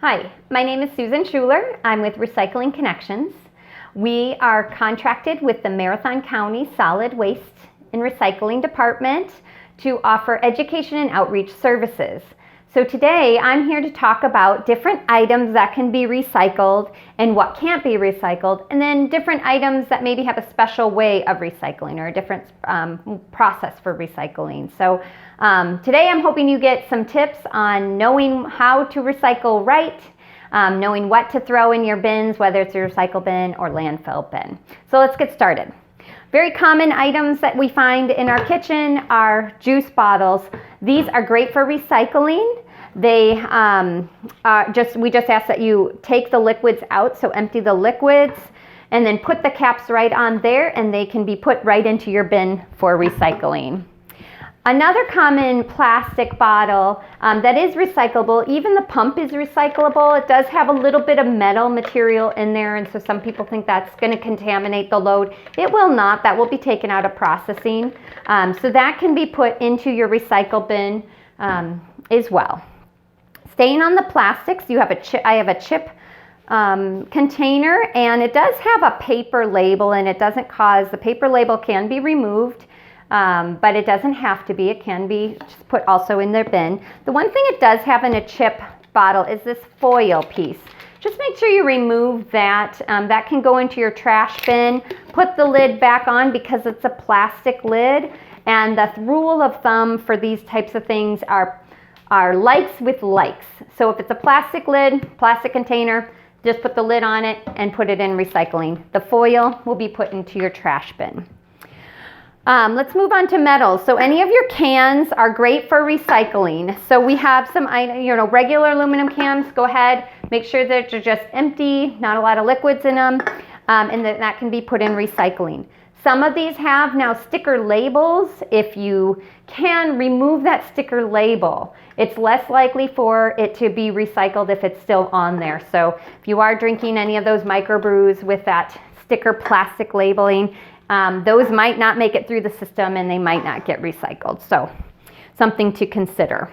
Hi, my name is Susan Schuler. I'm with Recycling Connections. We are contracted with the Marathon County Solid Waste and Recycling Department to offer education and outreach services. So today I'm here to talk about different items that can be recycled and what can't be recycled, and then different items that maybe have a special way of recycling or a different process for recycling. So today I'm hoping you get some tips on knowing how to recycle right, knowing what to throw in your bins, whether it's a recycle bin or landfill bin. So let's get started. Very common items that we find in our kitchen are juice bottles. These are great for recycling. They we just ask that you take the liquids out, so empty the liquids, and then put the caps right on there, and they can be put right into your bin for recycling. Another common plastic bottle that is recyclable, even the pump is recyclable. It does have a little bit of metal material in there, and so some people think that's going to contaminate the load. It will not. That will be taken out of processing. So that can be put into your recycle bin as well. Staying on the plastics, I have a chip container, and it does have a paper label, and the paper label can be removed. But it doesn't have to be. It can be just put also in their bin. The one thing it does have in a chip bottle is this foil piece. Just make sure you remove that. That can go into your trash bin. Put the lid back on because it's a plastic lid. And the rule of thumb for these types of things are likes with likes. So if it's a plastic lid, plastic container, just put the lid on it and put it in recycling. The foil will be put into your trash bin. Let's move on to metals. So any of your cans are great for recycling. So we have some regular aluminum cans. Go ahead, make sure that they're just empty, not a lot of liquids in them, and that can be put in recycling. Some of these have now sticker labels. If you can remove that sticker label, it's less likely for it to be recycled if it's still on there. So if you are drinking any of those microbrews with that sticker plastic labeling, those might not make it through the system and they might not get recycled. So something to consider.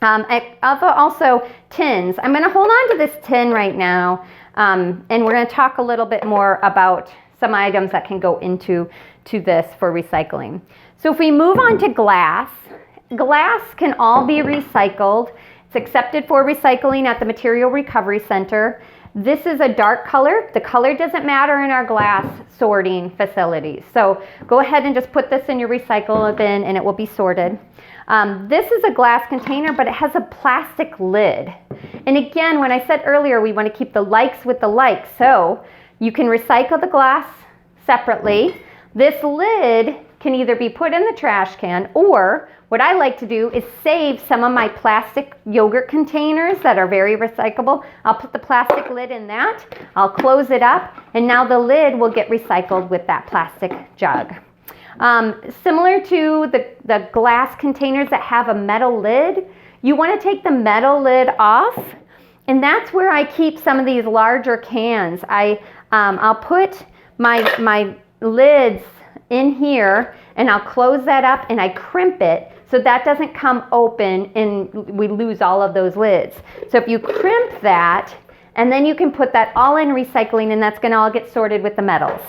Also tins. I'm going to hold on to this tin right now, and we're going to talk a little bit more about some items that can go into this for recycling. So if we move on to glass can all be recycled. It's accepted for recycling at the Material Recovery Center. This is a dark color. The color doesn't matter in our glass sorting facilities. So go ahead and just put this in your recycle bin and it will be sorted. This is a glass container, but it has a plastic lid. And again, when I said earlier, we want to keep the likes with the likes. So you can recycle the glass separately. This lid can either be put in the trash can, or what I like to do is save some of my plastic yogurt containers that are very recyclable. I'll put the plastic lid in that, I'll close it up, and now the lid will get recycled with that plastic jug. Similar to the glass containers that have a metal lid, you want to take the metal lid off, and that's where I keep some of these larger cans. I'll put my lids in here, and I'll close that up and I crimp it so that doesn't come open and we lose all of those lids. So if you crimp that, and then you can put that all in recycling, and that's going to all get sorted with the metals.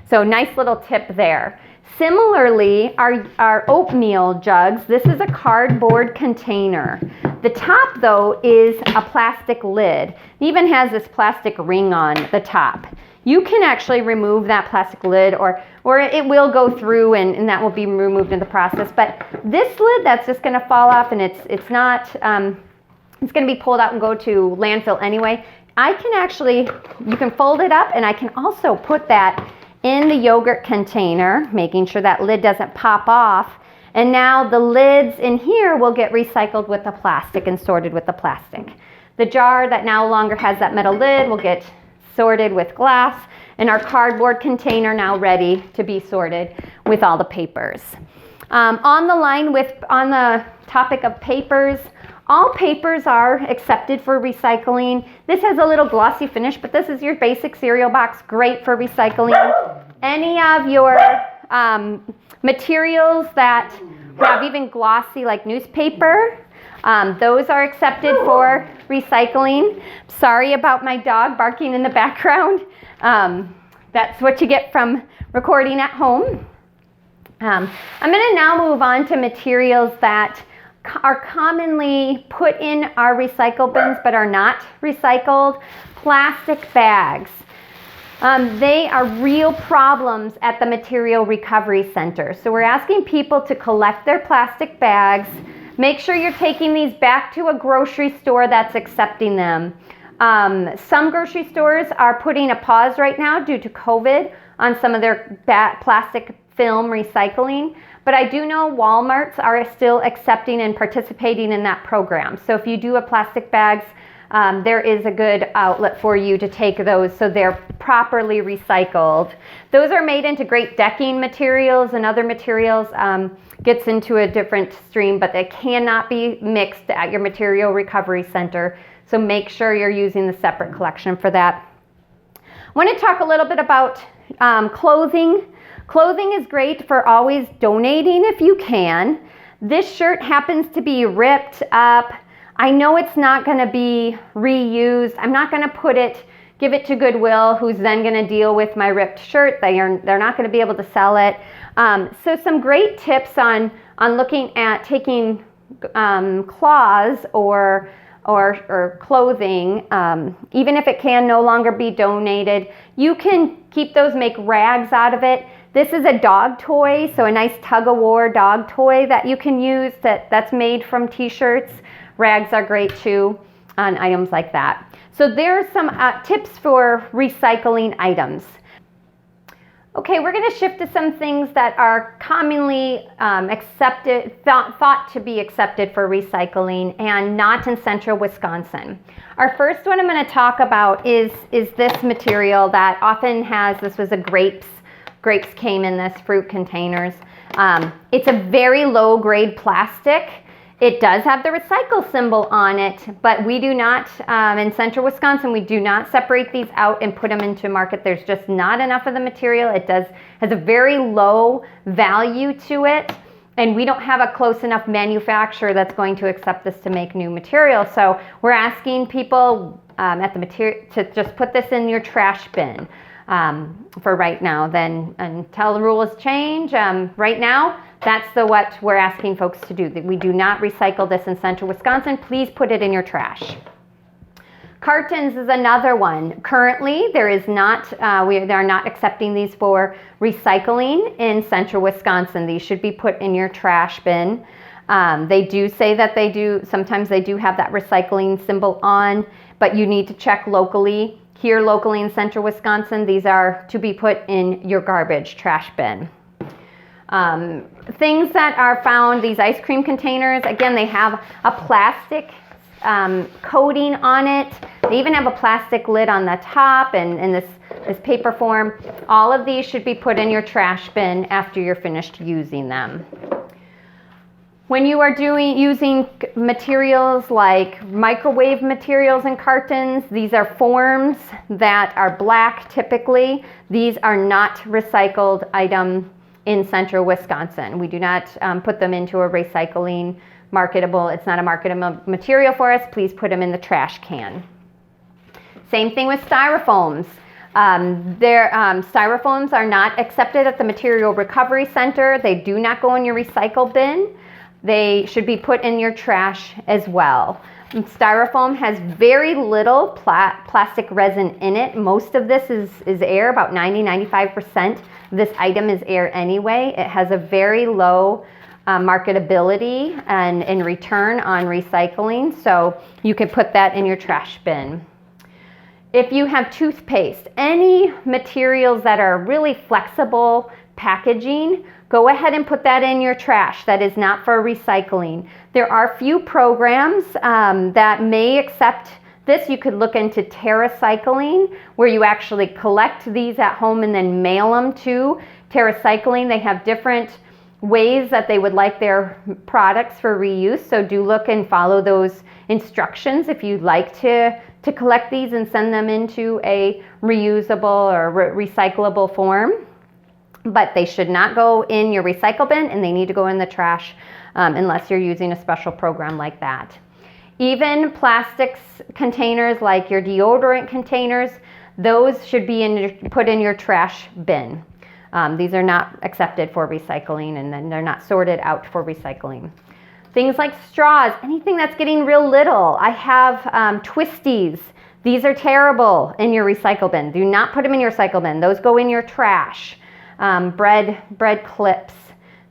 So nice little tip there. Similarly, our oatmeal jugs, this is a cardboard container. The top, though, is a plastic lid. It even has this plastic ring on the top. You can actually remove that plastic lid, or it will go through and that will be removed in the process. But this lid, that's just going to fall off, and it's not, it's going to be pulled out and go to landfill anyway. You can fold it up, and I can also put that in the yogurt container, making sure that lid doesn't pop off. And now the lids in here will get recycled with the plastic and sorted with the plastic. The jar that no longer has that metal lid will get sorted with glass, and our cardboard container now ready to be sorted with all the papers. On the topic of papers, all papers are accepted for recycling. This has a little glossy finish, but this is your basic cereal box, great for recycling. Any of your materials that have even glossy, like newspaper, Those are accepted for recycling. Sorry about my dog barking in the background. That's what you get from recording at home. I'm going to now move on to materials that are commonly put in our recycle bins but are not recycled. Plastic bags. They are real problems at the Material Recovery Center. So we're asking people to collect their plastic bags. Make sure you're taking these back to a grocery store that's accepting them. Some grocery stores are putting a pause right now due to COVID on some of their plastic film recycling, but I do know Walmarts are still accepting and participating in that program. So if you do have plastic bags, there is a good outlet for you to take those so they're properly recycled. Those are made into great decking materials and other materials. Gets into a different stream, but they cannot be mixed at your Material Recovery Center. So make sure you're using the separate collection for that. I want to talk a little bit about clothing. Clothing is great for always donating if you can. This shirt happens to be ripped up. I know it's not going to be reused. I'm not going to give it to Goodwill, who's then going to deal with my ripped shirt. They're not going to be able to sell it. So some great tips on looking at taking cloths or clothing, even if it can no longer be donated. You can keep those, make rags out of it. This is a dog toy, so a nice tug-of-war dog toy that you can use that's made from t-shirts. Rags are great too on items like that. So there's some tips for recycling items. Okay, we're going to shift to some things that are commonly thought to be accepted for recycling and not in central Wisconsin. Our first one I'm going to talk about is this material that often has, this was a grapes came in this fruit containers. It's a very low grade plastic. It does have the recycle symbol on it, but we do not, in central Wisconsin, we do not separate these out and put them into market. There's just not enough of the material. It has a very low value to it, and we don't have a close enough manufacturer that's going to accept this to make new material. So we're asking people at the material to just put this in your trash bin for right now. Then until the rules change, right now, that's what we're asking folks to do. We do not recycle this in central Wisconsin. Please put it in your trash. Cartons is another one. Currently, they're not accepting these for recycling in central Wisconsin. These should be put in your trash bin. They do say that sometimes they do have that recycling symbol on, but you need to check locally. Here locally in central Wisconsin, these are to be put in your garbage trash bin. Things that are found, these ice cream containers, again, they have a plastic coating on it. They even have a plastic lid on the top and in this paper form. All of these should be put in your trash bin after you're finished using them. When you are using materials like microwave materials and cartons, these are forms that are black typically. These are not recycled items in central Wisconsin. We do not put them into a recycling marketable. It's not a marketable material for us. Please put them in the trash can. Same thing with styrofoams. Styrofoams are not accepted at the Material Recovery Center. They do not go in your recycle bin. They should be put in your trash as well. Styrofoam has very little plastic resin in it. Most of this is air, about 90-95%. This item is air anyway. It has a very low marketability and in return on recycling, so you can put that in your trash bin. If you have toothpaste, any materials that are really flexible packaging, go ahead and put that in your trash. That is not for recycling. There are few programs that may accept this. You could look into TerraCycling, where you actually collect these at home and then mail them to TerraCycling. They have different ways that they would like their products for reuse, so do look and follow those instructions if you'd like to collect these and send them into a reusable or recyclable form. but they should not go in your recycle bin, and they need to go in the trash unless you're using a special program like that. Even plastics containers like your deodorant containers, those should be put in your trash bin. These are not accepted for recycling, and then they're not sorted out for recycling. Things like straws, anything that's getting real little. I have twisties. These are terrible in your recycle bin. Do not put them in your recycle bin. Those go in your trash. Bread clips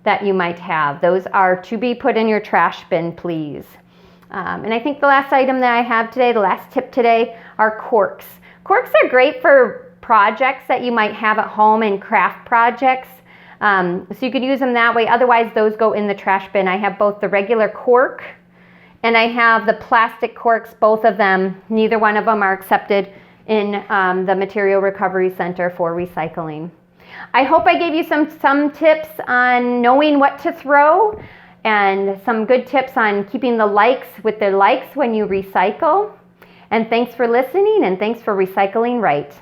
that you might have. Those are to be put in your trash bin, please. And I think the last item that I have today, the last tip today, are corks. Corks are great for projects that you might have at home and craft projects. So you could use them that way. Otherwise, those go in the trash bin. I have both the regular cork and I have the plastic corks, both of them. Neither one of them are accepted in the Material Recovery Center for recycling. I hope I gave you some tips on knowing what to throw and some good tips on keeping the likes with the likes when you recycle. And thanks for listening, and thanks for recycling right.